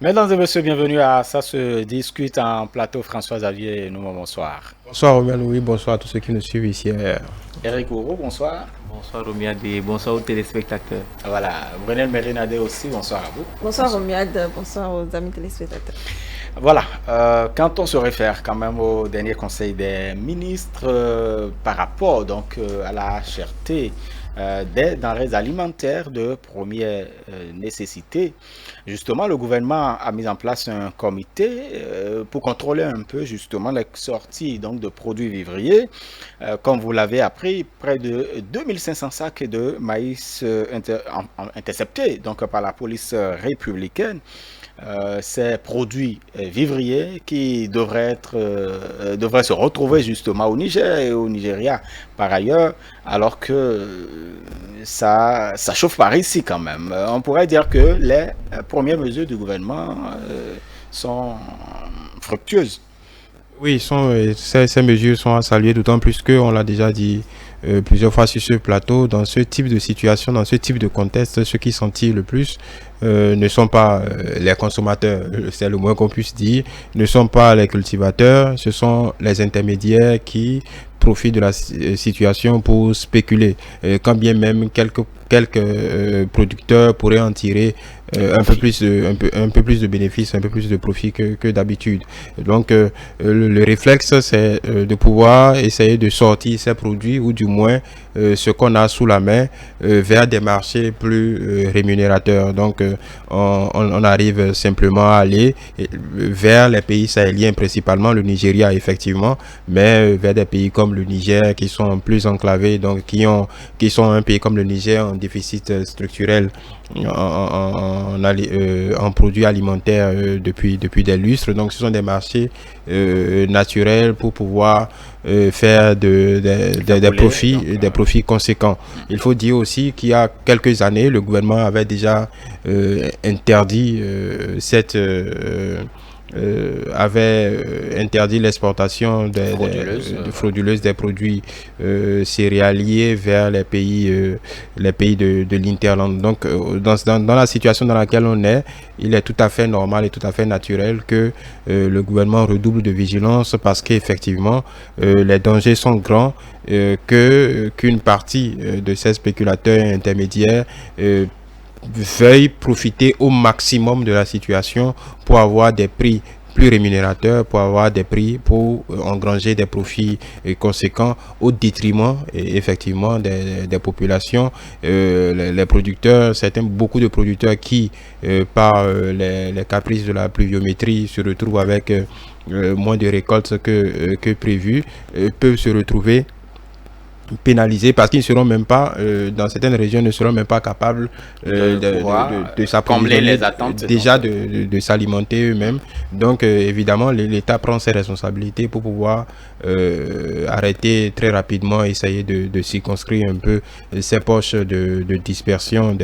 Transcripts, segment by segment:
Mesdames et messieurs, bienvenue à Ça se discute en plateau. François Xavier et nous, bonsoir. Bonsoir Romain Louis, bonsoir à tous ceux qui nous suivent ici. Eric Ouro, bonsoir. Bonsoir Romiade et bonsoir aux téléspectateurs. Voilà, Brenel Merinade aussi, bonsoir à vous. Bonsoir Romiade, bonsoir aux amis téléspectateurs. Voilà, quand on se réfère quand même au dernier conseil des ministres par rapport donc à la cherté des denrées alimentaires de première nécessité, justement le gouvernement a mis en place un comité pour contrôler un peu justement les sorties donc de produits vivriers. Comme vous l'avez appris, près de 2500 sacs de maïs interceptés donc par la police républicaine. Ces produits vivriers qui devraient se retrouver justement au Niger et au Nigeria par ailleurs, alors que ça chauffe par ici quand même. On pourrait dire que les premières mesures du gouvernement sont fructueuses. Oui, ces mesures sont à saluer, d'autant plus qu'on l'a déjà dit plusieurs fois sur ce plateau, dans ce type de situation, dans ce type de contexte, ceux qui s'en tirent le plus ne sont pas les consommateurs, c'est le moins qu'on puisse dire, ne sont pas les cultivateurs, ce sont les intermédiaires qui profitent de la situation pour spéculer. Quand bien même quelques producteurs pourraient en tirer un peu plus de bénéfices, un peu plus de profit que d'habitude. Donc le réflexe, c'est de pouvoir essayer de sortir ces produits ou du moins ce qu'on a sous la main vers des marchés plus rémunérateurs. Donc on arrive simplement à aller vers les pays sahéliens, principalement le Nigeria effectivement, mais vers des pays comme le Niger qui sont plus enclavés, donc qui sont un pays comme le Niger en déficit structurel en produits alimentaires depuis des lustres. Donc ce sont des marchés naturels pour pouvoir faire des profits conséquents. Il faut dire aussi qu'il y a quelques années, le gouvernement avait déjà interdit interdit l'exportation frauduleuse des produits céréaliers vers les pays de l'Interland. Donc, dans la situation dans laquelle on est, il est tout à fait normal et tout à fait naturel que le gouvernement redouble de vigilance parce qu'effectivement, les dangers sont grands qu'une partie de ces spéculateurs intermédiaires veuille profiter au maximum de la situation pour avoir des prix plus rémunérateurs, pour avoir des prix, pour engranger des profits conséquents au détriment effectivement des populations, les producteurs, beaucoup de producteurs qui par les caprices de la pluviométrie se retrouvent avec moins de récoltes que prévu, peuvent se retrouver pénalisés parce qu'ils ne seront même pas, dans certaines régions, ne seront même pas capables de s'approvisionner, les attentes, déjà de s'alimenter eux-mêmes. Donc, évidemment, l'État prend ses responsabilités pour pouvoir arrêter très rapidement, essayer de circonscrire un peu ces poches de dispersion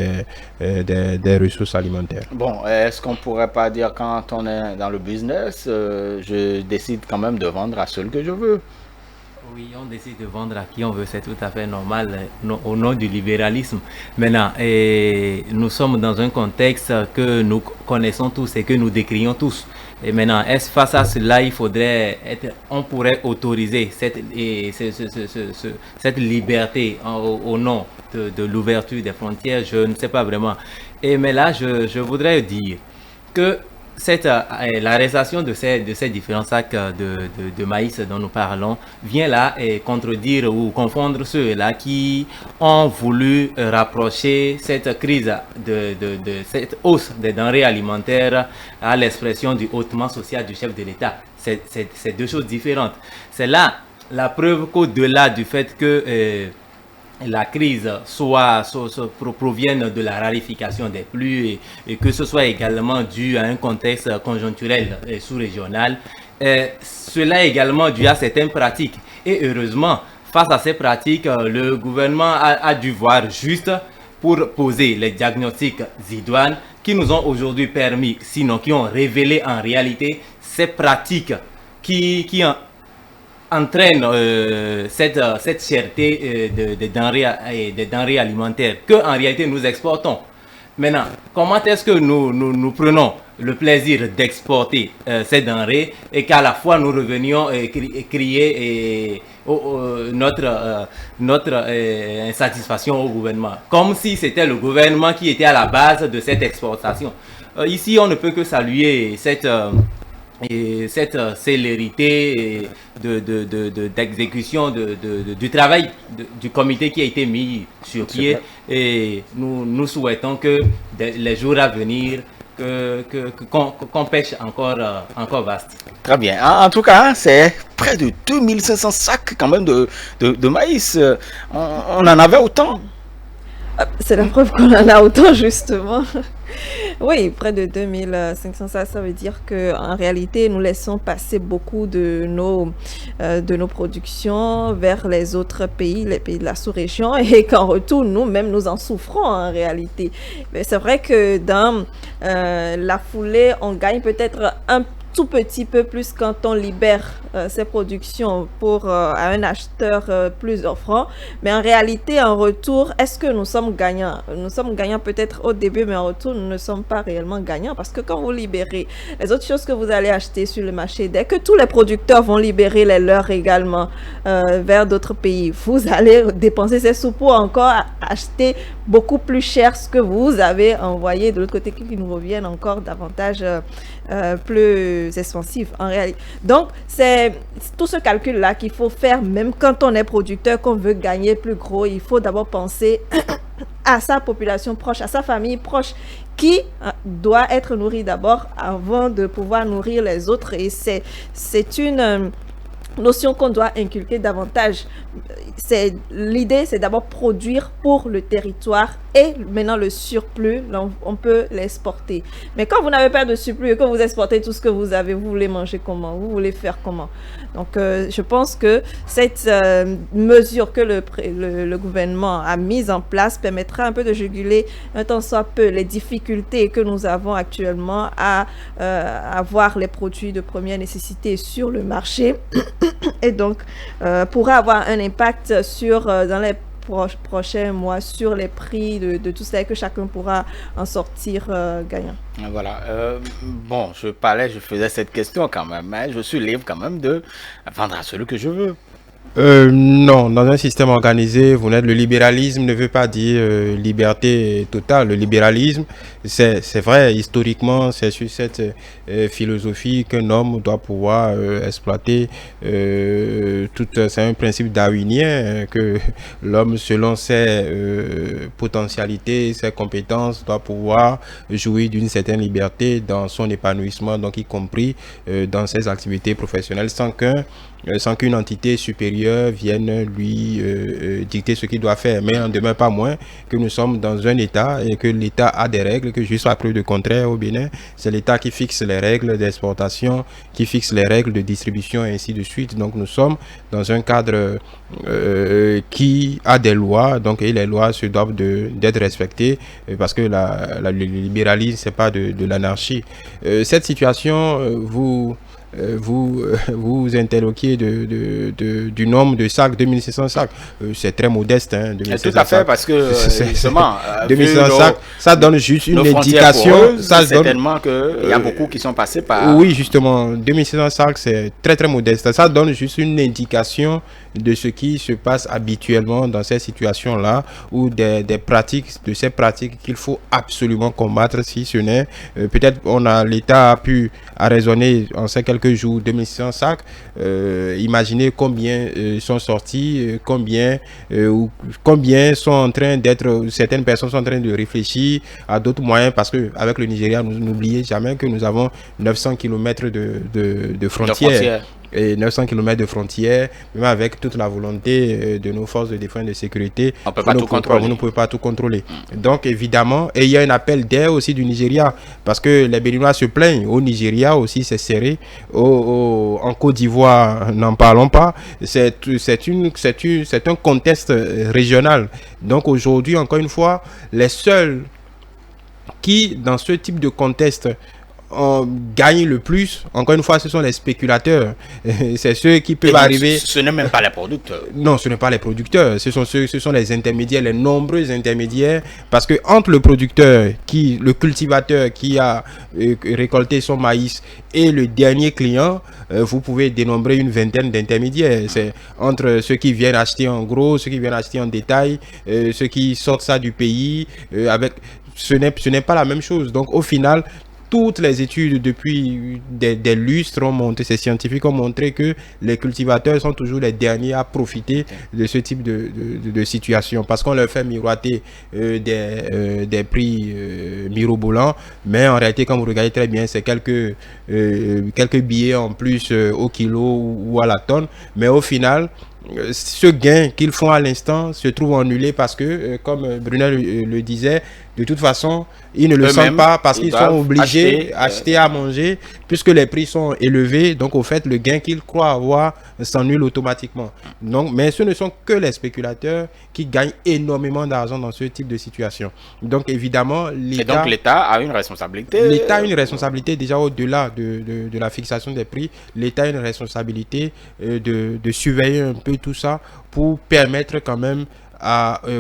des ressources alimentaires. Bon, est-ce qu'on pourrait pas dire quand on est dans le business, je décide quand même de vendre à celui que je veux? Oui, on décide de vendre à qui on veut, c'est tout à fait normal au nom du libéralisme. Maintenant, nous sommes dans un contexte que nous connaissons tous et que nous décrions tous. Et maintenant, face à cela, on pourrait autoriser cette liberté au nom de l'ouverture des frontières. Je ne sais pas vraiment. Mais là, je voudrais dire que l'arrestation de ces différents sacs de maïs dont nous parlons vient là contredire ou confondre ceux-là qui ont voulu rapprocher cette crise de cette hausse des denrées alimentaires à l'expression du hautement social du chef de l'État. C'est deux choses différentes. C'est là la preuve qu'au-delà du fait que la crise provienne de la rarification des pluies et que ce soit également dû à un contexte conjoncturel et sous-régional. Cela est également dû à certaines pratiques. Et heureusement, face à ces pratiques, le gouvernement a dû voir juste pour poser les diagnostics idoines qui nous ont aujourd'hui permis, sinon qui ont révélé en réalité ces pratiques qui entraîne cette cherté des denrées alimentaires que en réalité nous exportons. Maintenant, comment est-ce que nous prenons le plaisir d'exporter ces denrées et qu'à la fois nous revenions crier notre insatisfaction au gouvernement, comme si c'était le gouvernement qui était à la base de cette exportation. Ici, on ne peut que saluer cette célérité d'exécution du travail du comité qui a été mis sur pied, et nous souhaitons que les jours à venir qu'on pêche encore vaste. Très bien. En tout cas, c'est près de 2500 sacs quand même de maïs. On en avait autant. C'est la preuve qu'on en a autant, justement. Oui, près de 2500, ça veut dire qu'en réalité, nous laissons passer beaucoup de nos productions vers les autres pays, les pays de la sous-région, et qu'en retour, nous-mêmes, nous en souffrons en réalité. Mais c'est vrai que dans la foulée, on gagne peut-être un tout petit peu plus quand on libère ces productions pour à un acheteur plus offrant, mais en réalité, en retour, est-ce que nous sommes gagnants? Nous sommes gagnants peut-être au début, mais en retour, nous ne sommes pas réellement gagnants, parce que quand vous libérez les autres choses que vous allez acheter sur le marché, dès que tous les producteurs vont libérer les leurs également vers d'autres pays, vous allez dépenser ces sous pour encore acheter beaucoup plus cher ce que vous avez envoyé de l'autre côté, qui nous reviennent encore davantage plus expansif en réalité. Donc, c'est tout ce calcul-là qu'il faut faire, même quand on est producteur, qu'on veut gagner plus gros. Il faut d'abord penser à sa population proche, à sa famille proche, qui doit être nourrie d'abord avant de pouvoir nourrir les autres. Et c'est une notion qu'on doit inculquer davantage. L'idée, c'est d'abord produire pour le territoire, et maintenant le surplus, on peut l'exporter. Mais quand vous n'avez pas de surplus et que vous exportez tout ce que vous avez, vous voulez manger comment? Vous voulez faire comment? Donc, je pense que cette mesure que le gouvernement a mise en place permettra un peu de juguler un tant soit peu les difficultés que nous avons actuellement à avoir les produits de première nécessité sur le marché, et donc pourra avoir un impact dans les prochains mois sur les prix de tout ça, et que chacun pourra en sortir gagnant. Voilà. Bon, je faisais cette question quand même, hein. Je suis libre quand même de vendre à celui que je veux. Non, dans un système organisé, le libéralisme ne veut pas dire liberté totale. Le libéralisme, c'est vrai, historiquement, c'est sur cette philosophie qu'un homme doit pouvoir exploiter c'est un principe darwinien, que l'homme, selon ses potentialités, ses compétences, doit pouvoir jouir d'une certaine liberté dans son épanouissement, donc y compris dans ses activités professionnelles, sans qu'une entité supérieure vienne lui dicter ce qu'il doit faire. Mais on ne demeure pas moins que nous sommes dans un État, et que l'État a des règles, que jusqu'à preuve de contraire au Bénin, c'est l'État qui fixe les règles d'exportation, qui fixe les règles de distribution, et ainsi de suite. Donc nous sommes dans un cadre qui a des lois, donc, et les lois se doivent d'être respectées, parce que le libéralisme, c'est pas de l'anarchie. Cette situation, vous interloquez du nombre de sacs, 2500 sacs. C'est très modeste, hein, 2500 tout à fait, sacs. parce que justement, 2500 sacs, ça donne juste une indication. Certainement qu'il y a beaucoup qui sont passés par... Oui, justement, 2500 sacs, c'est très très modeste. Ça donne juste une indication de ce qui se passe habituellement dans ces situations-là, ou de ces pratiques qu'il faut absolument combattre, si ce n'est peut-être l'État a pu raisonner en ces quelques jours 2600 sacs. Imaginez combien sont sortis, combien sont en train d'être, certaines personnes sont en train de réfléchir à d'autres moyens, parce que avec le Nigeria, n'oubliez jamais que nous avons 900 km de frontières. Et 900 km de frontières, même avec toute la volonté de nos forces de défense et de sécurité, on ne peut pas tout contrôler. Donc évidemment, et il y a un appel d'air aussi du Nigeria, parce que les Béninois se plaignent. Au Nigeria aussi, c'est serré. En Côte d'Ivoire, n'en parlons pas. C'est un contexte régional. Donc aujourd'hui, encore une fois, les seuls qui, dans ce type de contexte, gagnent le plus, encore une fois, ce sont les spéculateurs. C'est ceux qui peuvent arriver... Ce n'est même pas les producteurs. Non, ce n'est pas les producteurs. Ce sont les intermédiaires, les nombreux intermédiaires. Parce que entre le producteur, le cultivateur qui a récolté son maïs et le dernier client, vous pouvez dénombrer une vingtaine d'intermédiaires. C'est entre ceux qui viennent acheter en gros, ceux qui viennent acheter en détail, ceux qui sortent ça du pays. Ce n'est pas la même chose. Donc au final, toutes les études depuis des lustres ont montré, ces scientifiques ont montré que les cultivateurs sont toujours les derniers à profiter de ce type de situation, parce qu'on leur fait miroiter des prix mirobolants, mais en réalité, quand vous regardez très bien, c'est quelques billets en plus au kilo ou à la tonne, mais au final, ce gain qu'ils font à l'instant se trouve annulé parce que, comme Brunel le disait, de toute façon, ils ne le sentent pas parce qu'ils sont obligés d'acheter à manger puisque les prix sont élevés. Donc, au fait, le gain qu'ils croient avoir s'annule automatiquement. Donc, mais ce ne sont que les spéculateurs qui gagnent énormément d'argent dans ce type de situation. Donc, évidemment, l'État... Et donc, l'État a une responsabilité. L'État a une responsabilité déjà au-delà de la fixation des prix. L'État a une responsabilité de surveiller un peu tout ça pour permettre quand même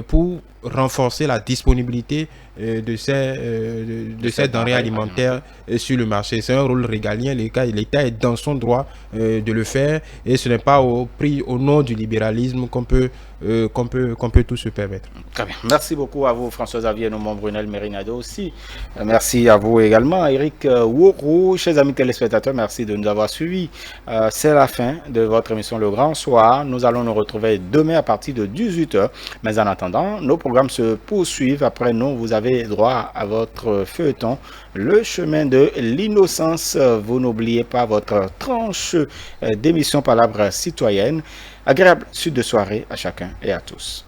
pour renforcer la disponibilité de ces denrées alimentaires sur le marché. C'est un rôle régalien. L'État est dans son droit de le faire et ce n'est pas au nom du libéralisme qu'on peut tout se permettre. Très bien. Merci beaucoup à vous, François Xavier Nomon, Brunel Merinado aussi. Merci à vous également, Eric Wourou. Chers amis téléspectateurs, merci de nous avoir suivis. C'est la fin de votre émission Le Grand Soir. Nous allons nous retrouver demain à partir de 18h. Mais en attendant, nos programmes se poursuivent. Après nous, vous avez droit à votre feuilleton, Le chemin de l'innocence. Vous n'oubliez pas votre tranche d'émission Palabre citoyenne. Agréable suite de soirée à chacun et à tous.